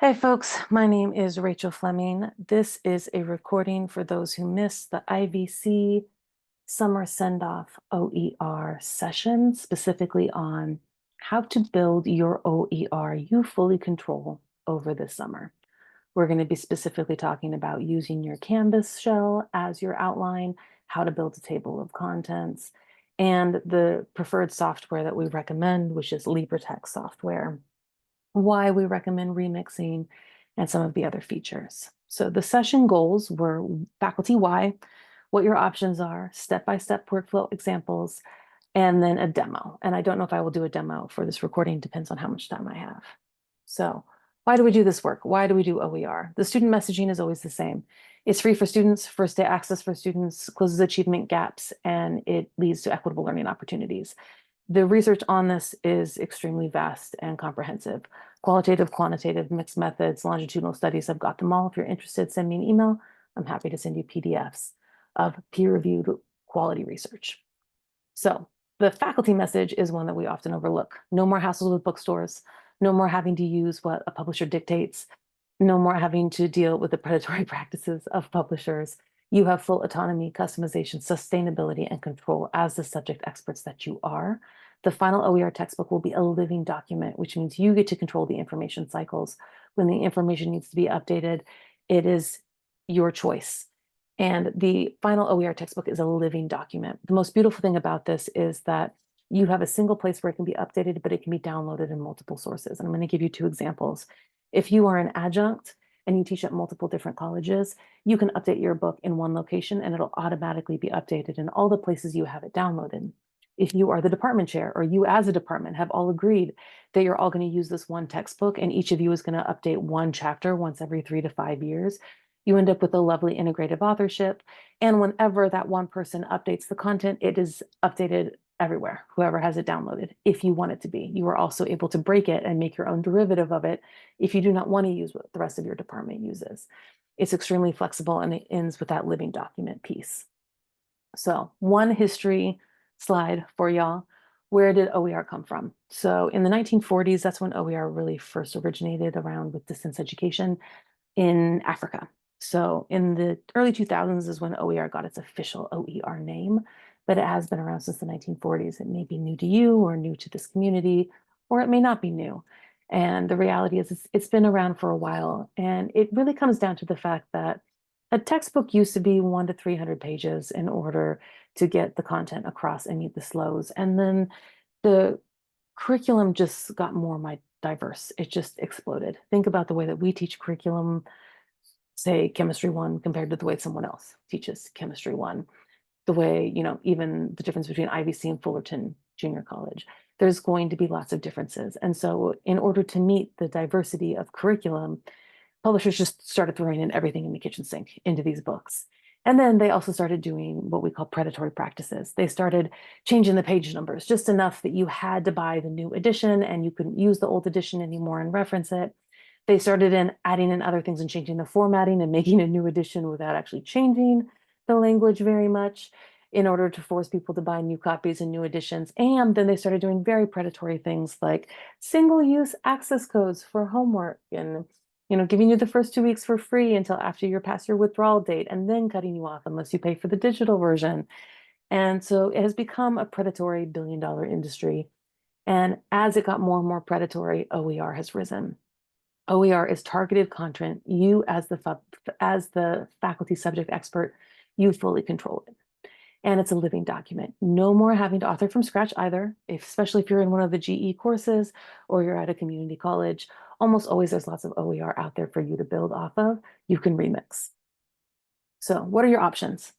Hey folks, my name is Rachel Fleming. This is a recording for those who missed the IVC Summer Sendoff OER session, specifically on how to build your OER you fully control over the summer. We're going to be specifically talking about using your Canvas shell as your outline, how to build a table of contents, and the preferred software that we recommend, which is LibreText software, why we recommend remixing, and some of the other features. So the session goals were faculty why, what your options are, step-by-step workflow examples, and then a demo. And I don't know if I will do a demo for this recording, depends on how much time I have. So why do we do this work? Why do we do OER? The student messaging is always the same. It's free for students, first day access for students, closes achievement gaps, and it leads to equitable learning opportunities. The research on this is extremely vast and comprehensive. Qualitative, quantitative, mixed methods, longitudinal studies, I've got them all. If you're interested, send me an email. I'm happy to send you PDFs of peer-reviewed quality research. So the faculty message is one that we often overlook. No more hassles with bookstores, no more having to use what a publisher dictates, no more having to deal with the predatory practices of publishers. You have full autonomy, customization, sustainability, and control as the subject experts that you are. The final OER textbook will be a living document, which means you get to control the information cycles. When the information needs to be updated, it is your choice. And the final OER textbook is a living document. The most beautiful thing about this is that you have a single place where it can be updated, but it can be downloaded in multiple sources. And I'm going to give you two examples. If you are an adjunct and you teach at multiple different colleges, you can update your book in one location and it'll automatically be updated in all the places you have it downloaded. If you are the department chair or you as a department have all agreed that you're all going to use this one textbook and each of you is going to update one chapter once every 3 to 5 years, you end up with a lovely integrative authorship. And whenever that one person updates the content, it is updated everywhere, whoever has it downloaded, if you want it to be. You are also able to break it and make your own derivative of it if you do not want to use what the rest of your department uses. It's extremely flexible and it ends with that living document piece. So one history slide for y'all. Where did OER come from? So in the 1940s, that's when OER really first originated around with distance education in Africa. So in the early 2000s is when OER got its official OER name, but it has been around since the 1940s. It may be new to you or new to this community, or it may not be new. And the reality is it's been around for a while. And it really comes down to the fact that a textbook used to be 1 to 300 pages in order to get the content across and meet the slows. And then the curriculum just got more diverse. It just exploded. Think about the way that we teach curriculum, say chemistry 1 compared to the way someone else teaches chemistry 1. The way, even the difference between IVC and Fullerton Junior College, there's going to be lots of differences. And so in order to meet the diversity of curriculum, publishers just started throwing in everything in the kitchen sink into these books. And then they also started doing what we call predatory practices. They started changing the page numbers just enough that you had to buy the new edition and you couldn't use the old edition anymore and reference it. They started adding in other things and changing the formatting and making a new edition without actually changing the language very much in order to force people to buy new copies and new editions. And then they started doing very predatory things like single-use access codes for homework and giving you the first 2 weeks for free until after you're past your withdrawal date and then cutting you off unless you pay for the digital version. And so it has become a predatory billion-dollar industry. And as it got more and more predatory, OER has risen. OER is targeted content. You as the faculty subject expert, you fully control it. And it's a living document. No more having to author from scratch either, especially if you're in one of the GE courses or you're at a community college. Almost always there's lots of OER out there for you to build off of. You can remix. So what are your options?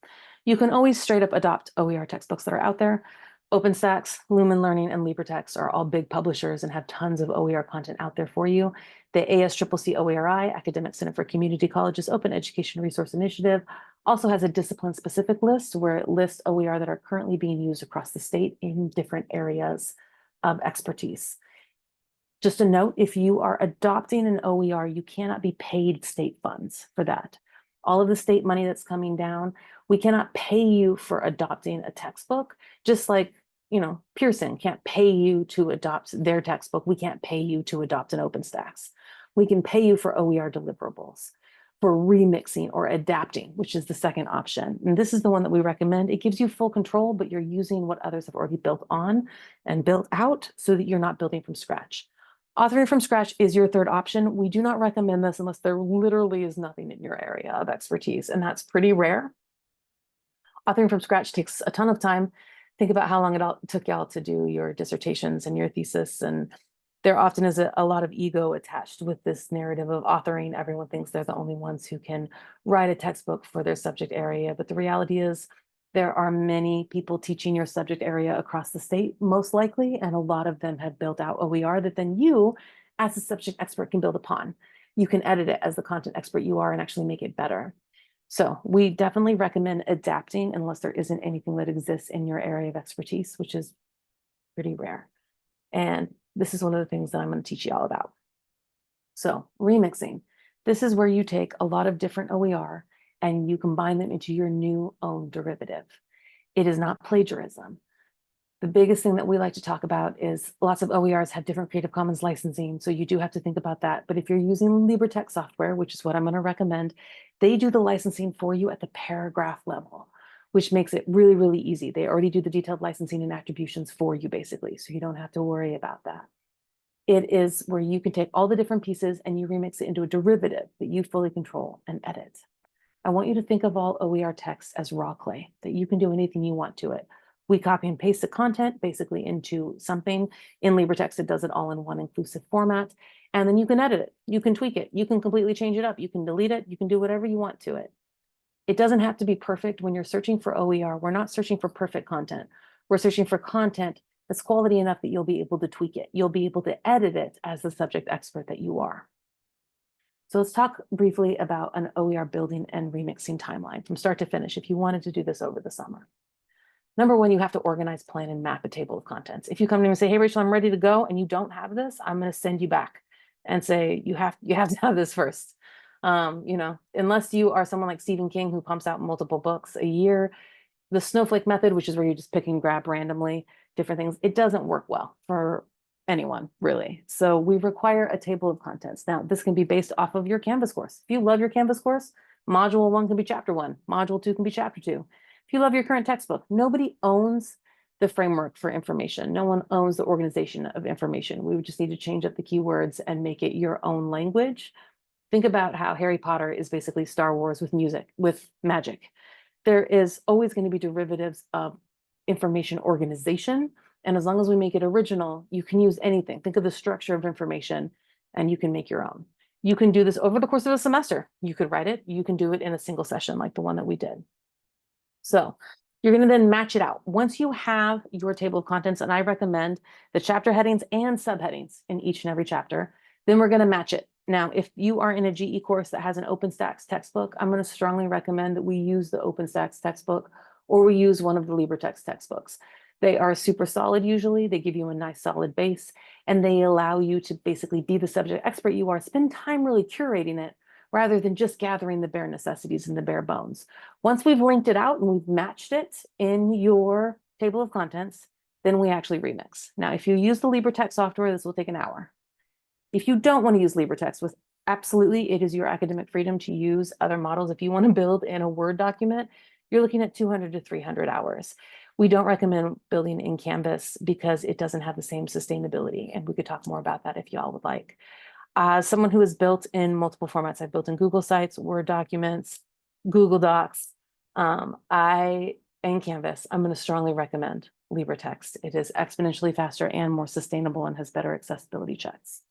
You can always straight up adopt OER textbooks that are out there. OpenStax, Lumen Learning, and LibreText are all big publishers and have tons of OER content out there for you. The ASCCC OERI, Academic Center for Community Colleges Open Education Resource Initiative, also has a discipline-specific list where it lists OER that are currently being used across the state in different areas of expertise. Just a note, if you are adopting an OER, you cannot be paid state funds for that. All of the state money that's coming down, we cannot pay you for adopting a textbook, just like Pearson can't pay you to adopt their textbook. We can't pay you to adopt an OpenStax. We can pay you for OER deliverables, for remixing or adapting, which is the second option. And this is the one that we recommend. It gives you full control, but you're using what others have already built on and built out so that you're not building from scratch. Authoring from scratch is your third option. We do not recommend this unless there literally is nothing in your area of expertise, and that's pretty rare. Authoring from scratch takes a ton of time. Think about how long it took y'all to do your dissertations and your thesis, and there often is a lot of ego attached with this narrative of authoring. Everyone thinks they're the only ones who can write a textbook for their subject area, but the reality is there are many people teaching your subject area across the state, most likely, and a lot of them have built out OER that then you, as a subject expert, can build upon. You can edit it as the content expert you are and actually make it better. So we definitely recommend adapting unless there isn't anything that exists in your area of expertise, which is pretty rare. And this is one of the things that I'm going to teach you all about. So remixing, this is where you take a lot of different OER and you combine them into your new own derivative. It is not plagiarism. The biggest thing that we like to talk about is lots of OERs have different Creative Commons licensing, so you do have to think about that. But if you're using LibreText software, which is what I'm going to recommend, they do the licensing for you at the paragraph level, which makes it really, really easy. They already do the detailed licensing and attributions for you, basically, so you don't have to worry about that. It is where you can take all the different pieces and you remix it into a derivative that you fully control and edit. I want you to think of all OER text as raw clay, that you can do anything you want to it. We copy and paste the content basically into something. In LibreText, it does it all in one inclusive format. And then you can edit it. You can tweak it. You can completely change it up. You can delete it. You can do whatever you want to it. It doesn't have to be perfect. When you're searching for OER, we're not searching for perfect content. We're searching for content that's quality enough that you'll be able to tweak it. You'll be able to edit it as the subject expert that you are. So let's talk briefly about an OER building and remixing timeline from start to finish if you wanted to do this over the summer. Number one, you have to organize, plan, and map a table of contents. If you come to me and say, hey, Rachel, I'm ready to go, and you don't have this, I'm going to send you back and say, you have to have this first. Unless you are someone like Stephen King who pumps out multiple books a year, the snowflake method, which is where you just pick and grab randomly different things, it doesn't work well for anyone, really. So we require a table of contents. Now, this can be based off of your Canvas course. If you love your Canvas course, module 1 can be chapter 1, module 2 can be chapter 2. If you love your current textbook, nobody owns the framework for information. No one owns the organization of information. We would just need to change up the keywords and make it your own language. Think about how Harry Potter is basically Star Wars with music, with magic. There is always going to be derivatives of information organization. And as long as we make it original, you can use anything. Think of the structure of information and you can make your own. You can do this over the course of a semester. You could write it. You can do it in a single session like the one that we did. So you're going to then match it out. Once you have your table of contents, and I recommend the chapter headings and subheadings in each and every chapter, then we're going to match it. Now, if you are in a GE course that has an OpenStax textbook, I'm going to strongly recommend that we use the OpenStax textbook or we use one of the LibreText textbooks. They are super solid usually. They give you a nice solid base, and they allow you to basically be the subject expert you are, spend time really curating it rather than just gathering the bare necessities and the bare bones. Once we've linked it out and we've matched it in your table of contents, then we actually remix. Now, if you use the LibreText software, this will take an hour. If you don't want to use LibreText, absolutely, it is your academic freedom to use other models. If you want to build in a Word document, you're looking at 200 to 300 hours. We don't recommend building in Canvas because it doesn't have the same sustainability, and we could talk more about that if y'all would like. Someone who has built in multiple formats, I've built in Google Sites, Word documents, Google Docs, and Canvas, I'm going to strongly recommend LibreText. It is exponentially faster and more sustainable and has better accessibility checks.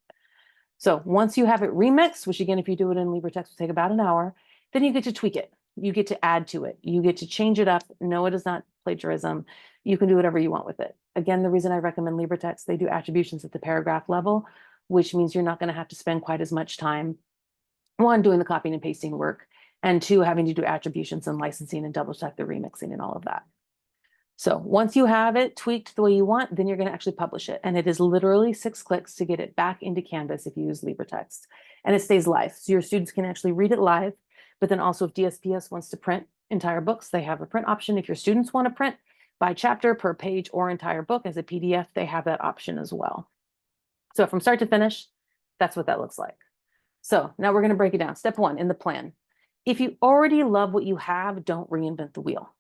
So once you have it remixed, which again, if you do it in LibreText, will take about an hour, then you get to tweak it. You get to add to it. You get to change it up. No, it is not plagiarism. You can do whatever you want with it. Again, the reason I recommend LibreText, they do attributions at the paragraph level, which means you're not going to have to spend quite as much time, one, doing the copying and pasting work, and two, having to do attributions and licensing and double check the remixing and all of that. So once you have it tweaked the way you want, then you're going to actually publish it. And it is literally 6 clicks to get it back into Canvas if you use LibreText. And it stays live. So your students can actually read it live. But then also if DSPS wants to print entire books, they have a print option. If your students want to print by chapter, per page, or entire book as a PDF, they have that option as well. So from start to finish, that's what that looks like. So now we're going to break it down. Step one in the plan. If you already love what you have, don't reinvent the wheel.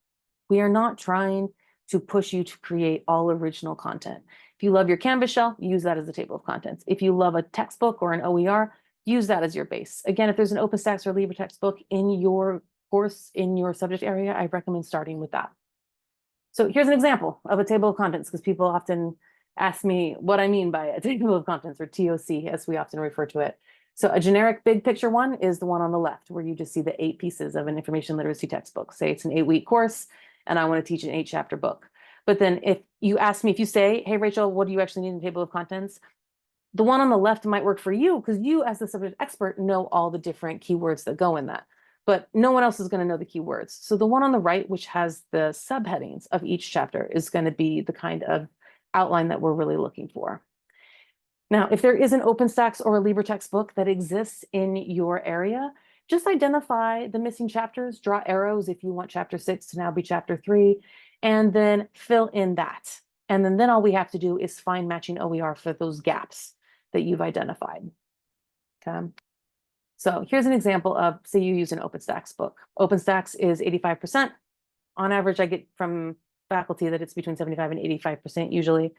We are not trying to push you to create all original content. If you love your Canvas shell, use that as a table of contents. If you love a textbook or an OER, use that as your base. Again, if there's an OpenStax or LibreText book in your course, in your subject area, I recommend starting with that. So here's an example of a table of contents, because people often ask me what I mean by a table of contents, or TOC, as we often refer to it. So a generic big picture one is the one on the left, where you just see the 8 pieces of an information literacy textbook. Say it's an 8-week course, and I want to teach an 8-chapter book. But then if you ask me, if you say, hey, Rachel, what do you actually need in a table of contents? The one on the left might work for you, because you, as the subject expert, know all the different keywords that go in that. But no one else is going to know the keywords. So the one on the right, which has the subheadings of each chapter, is going to be the kind of outline that we're really looking for. Now, if there is an OpenStax or a LibreText book that exists in your area, just identify the missing chapters, draw arrows if you want chapter 6 to now be chapter 3, and then fill in that. And then all we have to do is find matching OER for those gaps that you've identified. Okay. So here's an example of, say you use an OpenStax book. OpenStax is 85%. On average, I get from faculty that it's between 75 and 85% usually.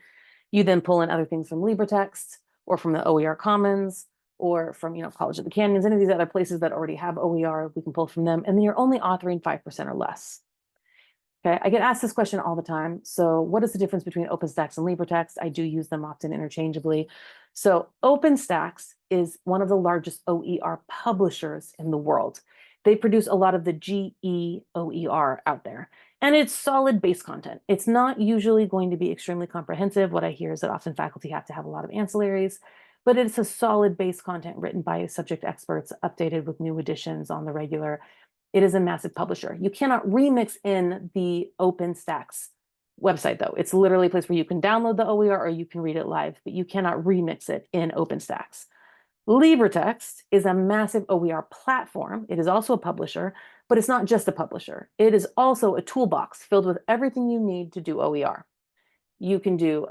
You then pull in other things from LibreText or from the OER Commons or from, College of the Canyons, any of these other places that already have OER, we can pull from them. And then you're only authoring 5% or less. Okay, I get asked this question all the time. So what is the difference between OpenStax and LibreText? I do use them often interchangeably. So OpenStax is one of the largest OER publishers in the world. They produce a lot of the GE OER out there. And it's solid base content. It's not usually going to be extremely comprehensive. What I hear is that often faculty have to have a lot of ancillaries, but it's a solid base content written by subject experts, updated with new editions on the regular. It is a massive publisher. You cannot remix in the OpenStax website, though. It's literally a place where you can download the OER or you can read it live, but you cannot remix it in OpenStax. LibreText is a massive OER platform. It is also a publisher, but it's not just a publisher. It is also a toolbox filled with everything you need to do OER. You can do,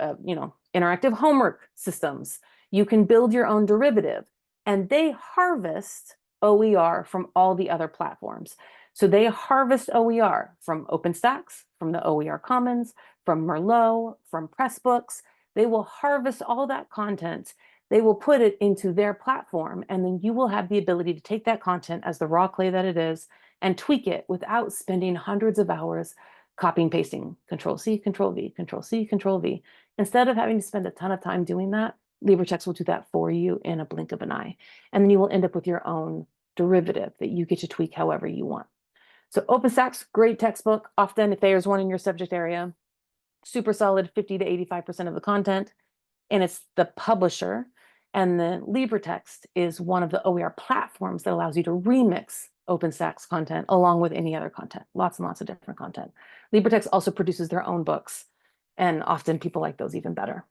interactive homework systems. You can build your own derivative, and they harvest OER from all the other platforms. So they harvest OER from OpenStax, from the OER Commons, from Merlot, from Pressbooks. They will harvest all that content. They will put it into their platform, and then you will have the ability to take that content as the raw clay that it is and tweak it without spending hundreds of hours copying, pasting, Control-C, Control-V, Control-C, Control-V. Instead of having to spend a ton of time doing that, LibreText will do that for you in a blink of an eye. And then you will end up with your own derivative that you get to tweak however you want. So OpenStax, great textbook. Often, if there's one in your subject area, super solid, 50 to 85% of the content, and it's the publisher. And then LibreText is one of the OER platforms that allows you to remix OpenStax content along with any other content, lots and lots of different content. LibreText also produces their own books, and often people like those even better.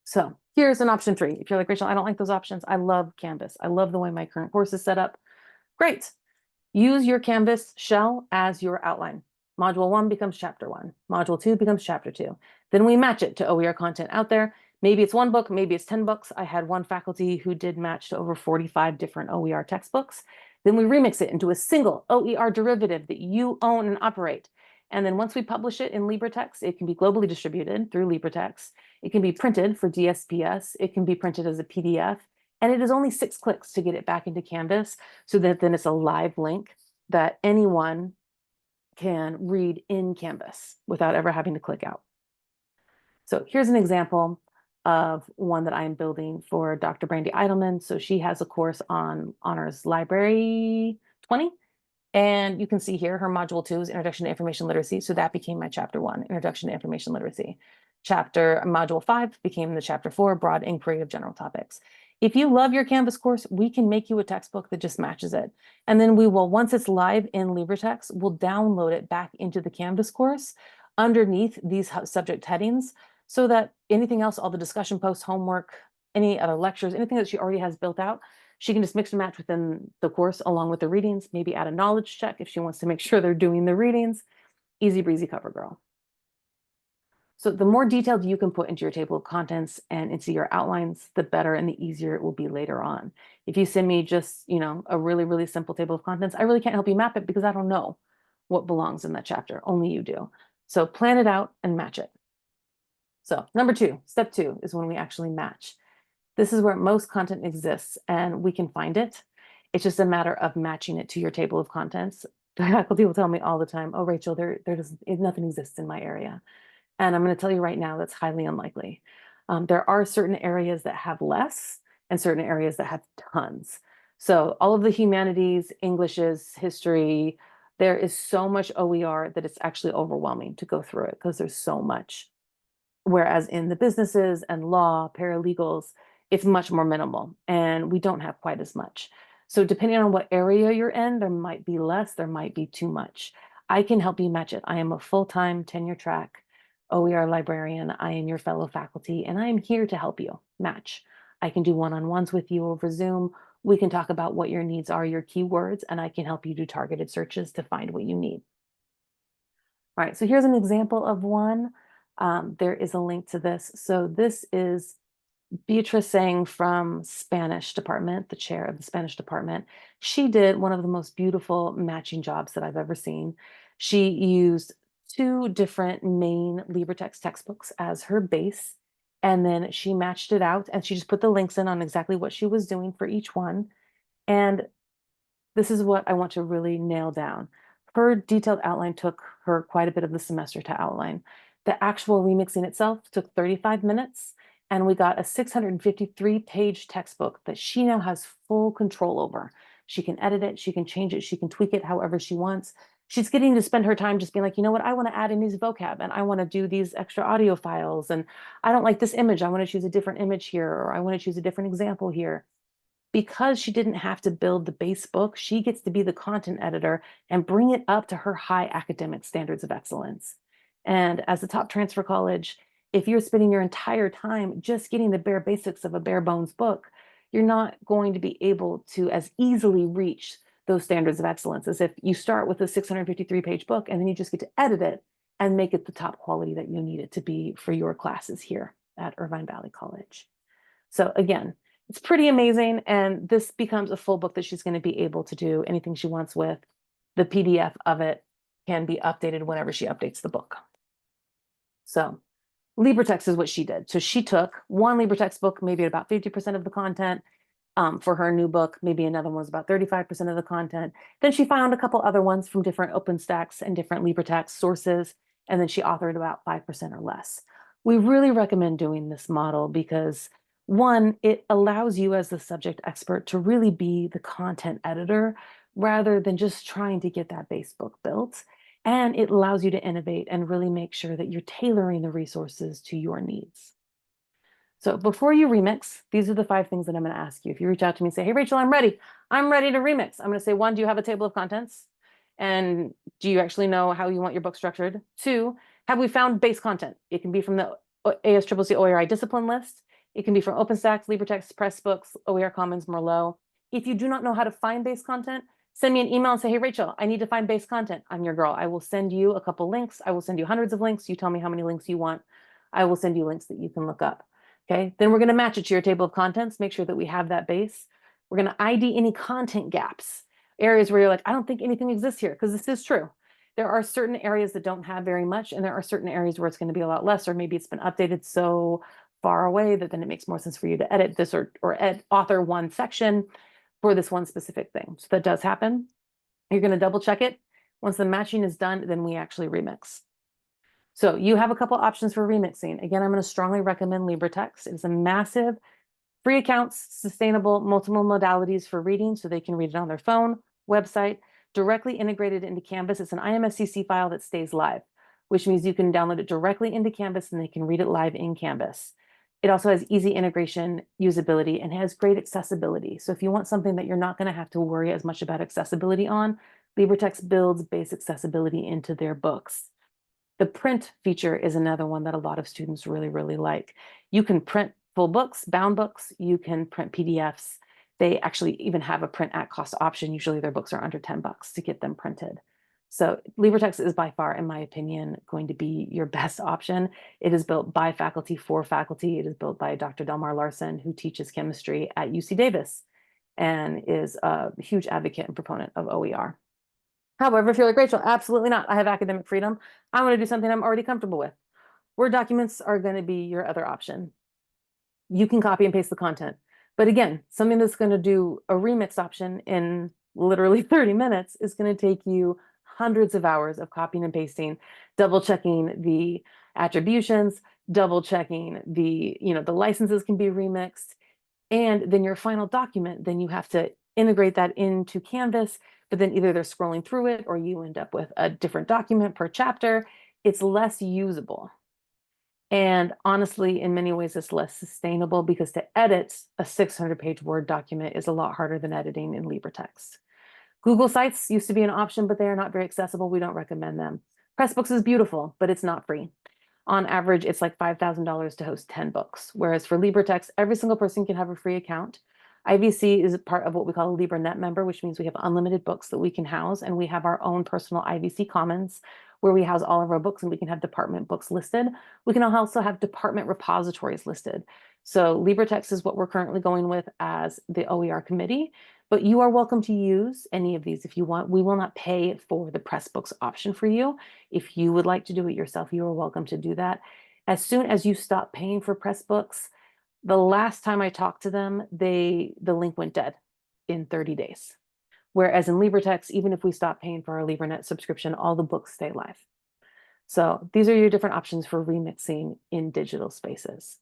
So here's an option 3. If you're like, Rachel, I don't like those options. I love Canvas. I love the way my current course is set up. Great. Use your Canvas shell as your outline. Module 1 becomes chapter 1. Module 2 becomes chapter 2. Then we match it to OER content out there. Maybe it's 1 book, maybe it's 10 books. I had one faculty who did match to over 45 different OER textbooks. Then we remix it into a single OER derivative that you own and operate. And then once we publish it in LibreText, it can be globally distributed through LibreText. It can be printed for DSPS. It can be printed as a PDF. And it is only 6 clicks to get it back into Canvas, so that then it's a live link that anyone can read in Canvas without ever having to click out. So here's an example of one that I'm building for Dr. Brandy Eidelman. So she has a course on Honors Library 20. And you can see here, her module 2 is Introduction to Information Literacy. So that became my chapter 1, Introduction to Information Literacy. Module 5 became the chapter 4, Broad Inquiry of General Topics. If you love your Canvas course, we can make you a textbook that just matches it. And then we will, once it's live in LibreText, we'll download it back into the Canvas course underneath these subject headings, so that anything else, all the discussion posts, homework, any other lectures, anything that she already has built out, she can just mix and match within the course along with the readings, maybe add a knowledge check if she wants to make sure they're doing the readings. Easy breezy cover girl. So the more detailed you can put into your table of contents and into your outlines, the better and the easier it will be later on. If you send me just, a really, really simple table of contents, I really can't help you map it because I don't know what belongs in that chapter. Only you do. So plan it out and match it. So step two is when we actually match. This is where most content exists and we can find it. It's just a matter of matching it to your table of contents. The faculty will tell me all the time, oh, Rachel, nothing exists in my area. And I'm going to tell you right now, that's highly unlikely. There are certain areas that have less and certain areas that have tons. So all of the humanities, Englishes, history, there is so much OER that it's actually overwhelming to go through it because there's so much. Whereas in the businesses and law, paralegals, it's much more minimal and we don't have quite as much. So depending on what area you're in, there might be less, there might be too much. I can help you match it. I am a full-time tenure track OER librarian. I am your fellow faculty and I am here to help you match. I can do one-on-ones with you over Zoom. We can talk about what your needs are, your keywords, and I can help you do targeted searches to find what you need. All right, so here's an example of one. There is a link to this. So this is Beatrice saying from Spanish department, the chair of the Spanish department. She did one of the most beautiful matching jobs that I've ever seen. She used two different main LibreText textbooks as her base, and then she matched it out and she just put the links in on exactly what she was doing for each one. And this is what I want to really nail down. Her detailed outline took her quite a bit of the semester to outline. The actual remixing itself took 35 minutes, and we got a 653-page textbook that she now has full control over. She can edit it, she can change it, she can tweak it however she wants. She's getting to spend her time just being like, you know what, I want to add in these vocab and I want to do these extra audio files. And I don't like this image. I want to choose a different image here, or I want to choose a different example here. Because she didn't have to build the base book, she gets to be the content editor and bring it up to her high academic standards of excellence. And as a top transfer college, if you're spending your entire time just getting the bare basics of a bare bones book, you're not going to be able to as easily reach those standards of excellence as if you start with a 653-page book and then you just get to edit it and make it the top quality that you need it to be for your classes here at Irvine Valley College. So again, it's pretty amazing. And this becomes a full book that she's going to be able to do anything she wants with. The PDF of it can be updated whenever she updates the book. So LibreText is what she did. So she took one LibreText book, maybe about 50% of the content for her new book. Maybe another one was about 35% of the content. Then she found a couple other ones from different OpenStacks and different LibreText sources. And then she authored about 5% or less. We really recommend doing this model because one, it allows you as the subject expert to really be the content editor rather than just trying to get that base book built. And it allows you to innovate and really make sure that you're tailoring the resources to your needs. So before you remix, these are the 5 things that I'm going to ask you. If you reach out to me and say, hey, Rachel, I'm ready to remix. I'm going to say, 1, do you have a table of contents? And do you actually know how you want your book structured? 2, have we found base content? It can be from the ASCCC OERI discipline list. It can be from OpenStax, LibreText, Pressbooks, OER Commons, Merlot. If you do not know how to find base content, send me an email and say, hey, Rachel, I need to find base content. I'm your girl. I will send you a couple links. I will send you hundreds of links. You tell me how many links you want. I will send you links that you can look up. Okay, then we're going to match it to your table of contents, make sure that we have that base. We're going to ID any content gaps, areas where you're like, I don't think anything exists here, because this is true. There are certain areas that don't have very much, and there are certain areas where it's going to be a lot less, or maybe it's been updated so far away that then it makes more sense for you to edit this or author one section for this one specific thing. So that does happen. You're going to double check it. Once the matching is done, then we actually remix. So you have a couple options for remixing. Again, I'm going to strongly recommend LibreText. It's a massive free accounts, sustainable, multiple modalities for reading, so they can read it on their phone, website, directly integrated into Canvas. It's an IMSCC file that stays live, which means you can download it directly into Canvas and they can read it live in Canvas. It also has easy integration, usability, and has great accessibility. So if you want something that you're not going to have to worry as much about accessibility on, LibreText builds base accessibility into their books. The print feature is another one that a lot of students really, really like. You can print full books, bound books, you can print PDFs. They actually even have a print at cost option. Usually their books are under $10 to get them printed. So LibreText is by far, in my opinion, going to be your best option. It is built by faculty for faculty. It is built by Dr. Delmar Larson, who teaches chemistry at UC Davis and is a huge advocate and proponent of OER. However, if you're like, Rachel, absolutely not. I have academic freedom. I want to do something I'm already comfortable with. Word documents are going to be your other option. You can copy and paste the content. But again, something that's going to do a remix option in literally 30 minutes is going to take you hundreds of hours of copying and pasting, double checking the attributions, double checking the licenses can be remixed. And then your final document, then you have to integrate that into Canvas, but then either they're scrolling through it or you end up with a different document per chapter. It's less usable. And honestly, in many ways, it's less sustainable because to edit a 600-page Word document is a lot harder than editing in LibreText. Google Sites used to be an option, but they are not very accessible. We don't recommend them. Pressbooks is beautiful, but it's not free. On average, it's like $5,000 to host 10 books, whereas for LibreText, every single person can have a free account. IVC is a part of what we call a LibreNet member, which means we have unlimited books that we can house, and we have our own personal IVC Commons where we house all of our books and we can have department books listed. We can also have department repositories listed. So LibreText is what we're currently going with as the OER committee, but you are welcome to use any of these if you want. We will not pay for the Pressbooks option for you. If you would like to do it yourself, you are welcome to do that. As soon as you stop paying for Pressbooks, the last time I talked to them, the link went dead in 30 days. Whereas in LibreText, even if we stop paying for our LibreNet subscription, all the books stay live. So these are your different options for remixing in digital spaces.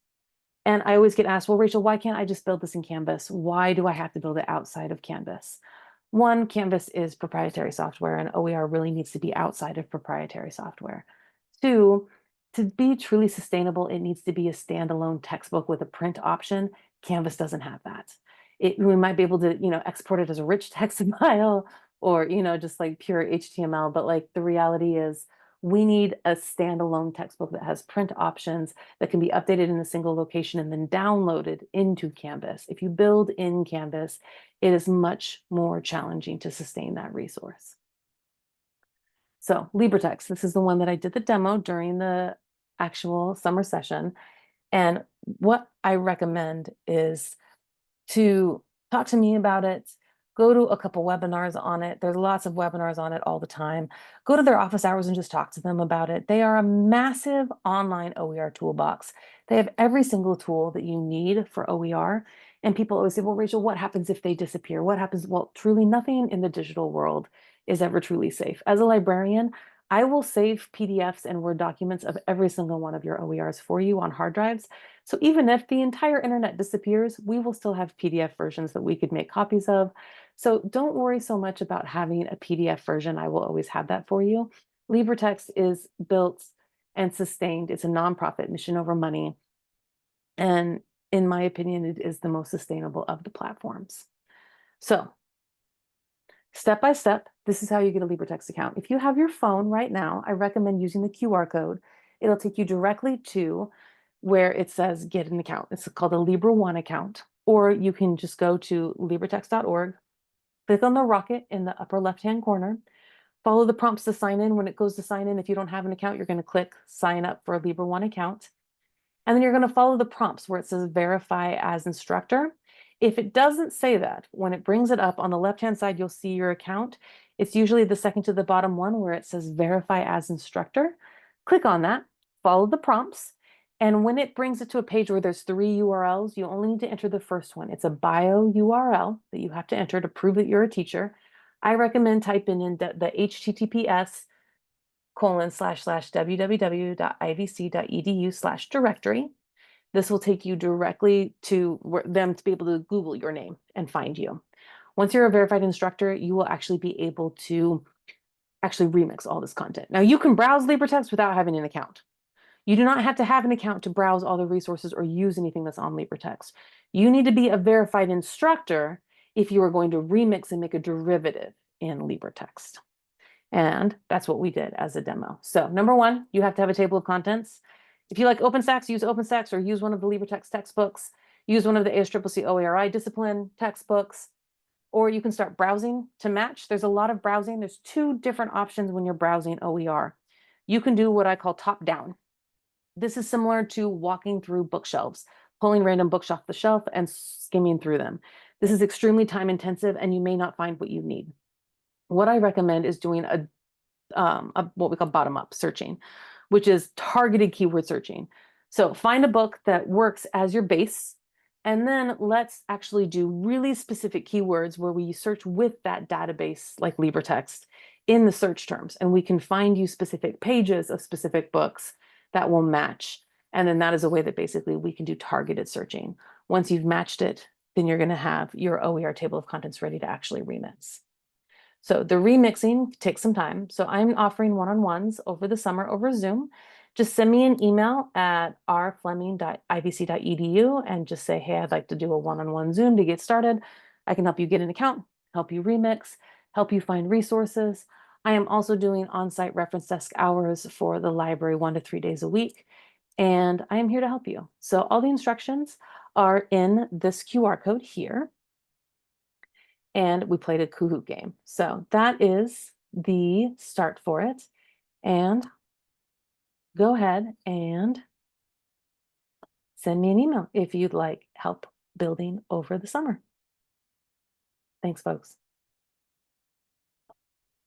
And I always get asked, well, Rachel, why can't I just build this in Canvas? Why do I have to build it outside of Canvas? One, Canvas is proprietary software and OER really needs to be outside of proprietary software. Two, to be truly sustainable, it needs to be a standalone textbook with a print option. Canvas doesn't have that. We might be able to, export it as a rich text file or, just like pure HTML, but like the reality is we need a standalone textbook that has print options that can be updated in a single location and then downloaded into Canvas. If you build in Canvas, it is much more challenging to sustain that resource. So LibreText, this is the one that I did the demo during the actual summer session. And what I recommend is to talk to me about it, go to a couple webinars on it. There's lots of webinars on it all the time. Go to their office hours and just talk to them about it. They are a massive online OER toolbox. They have every single tool that you need for OER. And people always say, well, Rachel, what happens if they disappear? What happens? Well, truly nothing in the digital world is ever truly safe. As a librarian, I will save PDFs and Word documents of every single one of your OERs for you on hard drives. So even if the entire internet disappears, we will still have PDF versions that we could make copies of. So don't worry so much about having a PDF version. I will always have that for you. LibreText is built and sustained. It's a nonprofit, mission over money. And in my opinion, it is the most sustainable of the platforms. So step by step, this is how you get a LibreText account. If you have your phone right now, I recommend using the QR code. It'll take you directly to where it says get an account. It's called a Libre One account, or you can just go to libretext.org, click on the rocket in the upper left-hand corner, follow the prompts to sign in. When it goes to sign in, if you don't have an account, you're going to click sign up for a Libre One account. And then you're going to follow the prompts where it says verify as instructor. If it doesn't say that, when it brings it up on the left-hand side, you'll see your account. It's usually the second to the bottom one where it says verify as instructor. Click on that, follow the prompts. And when it brings it to a page where there's 3 URLs, you only need to enter the first one. It's a bio URL that you have to enter to prove that you're a teacher. I recommend typing in the https://www.ivc.edu/directory. This will take you directly to them to be able to Google your name and find you. Once you're a verified instructor, you will actually be able to actually remix all this content. Now you can browse LibreText without having an account. You do not have to have an account to browse all the resources or use anything that's on LibreText. You need to be a verified instructor if you are going to remix and make a derivative in LibreText. And that's what we did as a demo. So number one, you have to have a table of contents. If you like OpenStax, use OpenStax or use one of the LibreText textbooks. Use one of the ASCCC OERI discipline textbooks, or you can start browsing to match. There's a lot of browsing. There's two different options when you're browsing OER. You can do what I call top down. This is similar to walking through bookshelves, pulling random books off the shelf and skimming through them. This is extremely time intensive and you may not find what you need. What I recommend is doing a what we call bottom up searching, which is targeted keyword searching. So find a book that works as your base, and then let's actually do really specific keywords where we search with that database like LibreText in the search terms, and we can find you specific pages of specific books that will match. And then that is a way that basically we can do targeted searching. Once you've matched it, then you're going to have your OER table of contents ready to actually remix. So the remixing takes some time. So I'm offering one-on-ones over the summer over Zoom. Just send me an email at rfleming.ivc.edu and just say, hey, I'd like to do a one-on-one Zoom to get started. I can help you get an account, help you remix, help you find resources. I am also doing on-site reference desk hours for the library 1 to 3 days a week. And I am here to help you. So all the instructions are in this QR code here. And we played a Kahoot game. So that is the start for it. And go ahead and send me an email if you'd like help building over the summer. Thanks, folks.